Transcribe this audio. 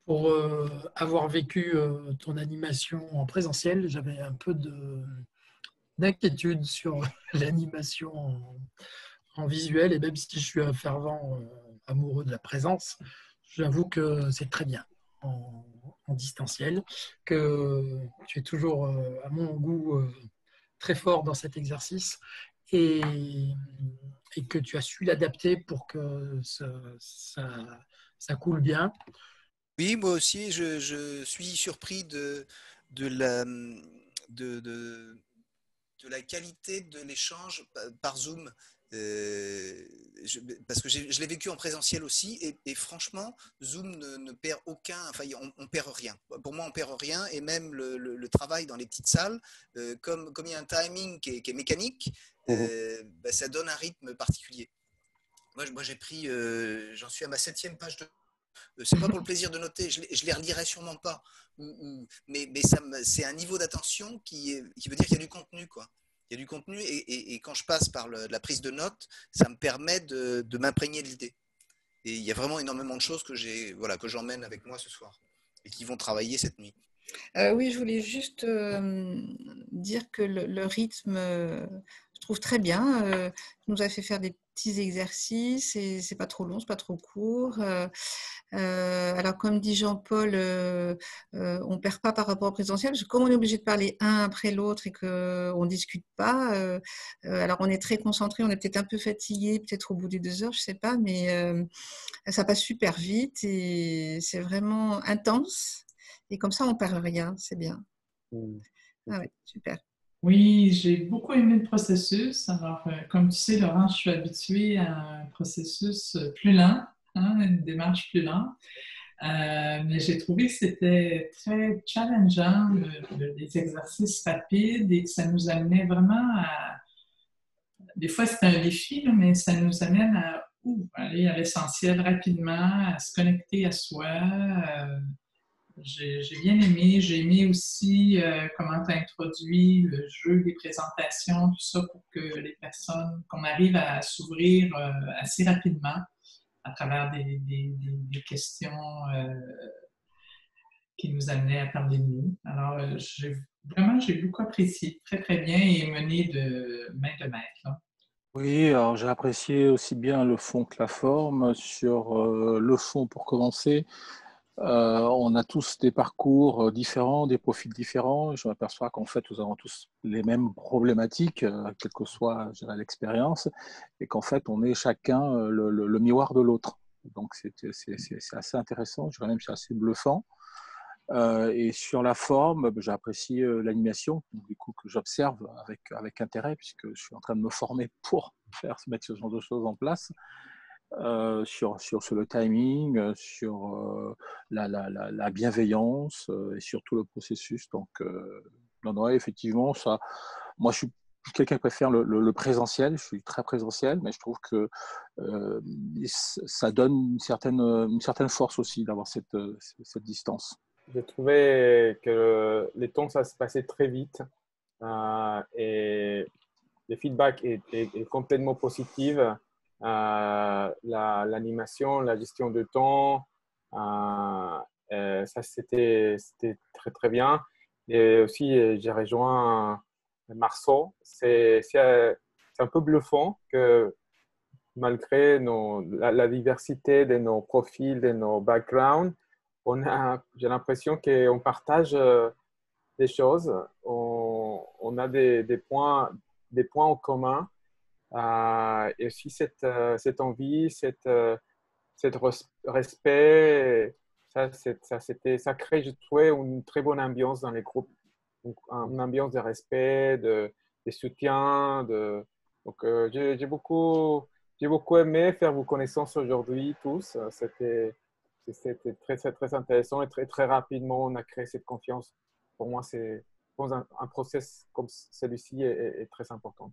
Pour avoir vécu ton animation en présentiel, j'avais un peu d'inquiétude sur l'animation en visuel, et même si je suis un fervent amoureux de la présence, j'avoue que c'est très bien en distanciel, que tu es toujours, à mon goût, très fort dans cet exercice et, et que tu as su l'adapter pour que ça coule bien. Oui, moi aussi, je suis surpris de la, de, de- de la qualité de l'échange par Zoom. Parce que je l'ai vécu en présentiel aussi, et franchement, Zoom ne perd aucun, enfin, on perd rien. Pour moi, on perd rien, et même le travail dans les petites salles, comme il y a un timing qui est mécanique, Mhm. bah, ça donne un rythme particulier. Moi j'ai pris, j'en suis à ma septième page de. C'est pas pour le plaisir de noter, je les relirai sûrement pas. Mais c'est un niveau d'attention qui veut dire qu'il y a du contenu, quoi. Il y a du contenu, et quand je passe par la prise de notes, ça me permet de m'imprégner de l'idée. Et il y a vraiment énormément de choses voilà, que j'emmène avec moi ce soir et qui vont travailler cette nuit. Oui, je voulais juste dire que le rythme, je trouve très bien. Tu nous as fait faire des petits exercices et c'est pas trop long, c'est pas trop court. Alors, comme dit Jean-Paul, on perd pas par rapport au présentiel, parce que comme on est obligé de parler un après l'autre et qu'on discute pas, alors on est très concentré, on est peut-être un peu fatigué, peut-être au bout des 2 heures, je sais pas, mais ça passe super vite et c'est vraiment intense. Et comme ça, on perd rien, c'est bien. Mhm. Ah ouais, super. Oui, j'ai beaucoup aimé le processus. Alors, comme tu sais, Laurent, je suis habituée à un processus plus lent, hein, une démarche plus lente. Mais j'ai trouvé que c'était très challengeant, les exercices rapides, et que ça nous amenait vraiment à. Des fois, c'est un défi, là, mais ça nous amène à aller à l'essentiel rapidement, à se connecter à soi. J'ai bien aimé. J'ai aimé aussi comment tu as introduit le jeu des présentations, tout ça pour que les personnes, qu'on arrive à s'ouvrir assez rapidement à travers des questions qui nous amenaient à parler de nous. Alors, j'ai beaucoup apprécié, très, très bien et mené de main de maître, là. Oui, alors j'ai apprécié aussi bien le fond que la forme. Sur le fond, pour commencer, on a tous des parcours différents, des profils différents. Je m'aperçois qu'en fait, nous avons tous les mêmes problématiques, quelle que soit, je dirais, l'expérience, et qu'en fait, on est chacun le miroir de l'autre. Donc, c'est assez intéressant, je dirais même que c'est assez bluffant. Et sur la forme, j'ai apprécié l'animation, du coup, que j'observe avec intérêt, puisque je suis en train de me former pour mettre ce genre de choses en place. Sur le timing, sur la bienveillance et sur tout le processus. Donc, non, non, effectivement, ça, moi, je suis quelqu'un qui préfère le présentiel. Je suis très présentiel, mais je trouve que euh, ça donne une certaine force aussi d'avoir cette distance. J'ai trouvé que les temps, ça se passait très vite et le feedback est complètement positif. L'animation, la gestion de temps, ça c'était très très bien. Et aussi, j'ai rejoint Marceau. C'est un peu bluffant que malgré la diversité de nos profils, de nos backgrounds, j'ai l'impression qu'on partage des choses, on a des points en commun et aussi cette envie, cette respect, ça crée, je trouvais, une très bonne ambiance dans les groupes, une ambiance de respect, de soutien. Donc, j'ai beaucoup aimé faire vos connaissances aujourd'hui tous. C'était très, très, très intéressant et très, très rapidement, on a créé cette confiance. Pour moi, un process comme celui-ci est très important.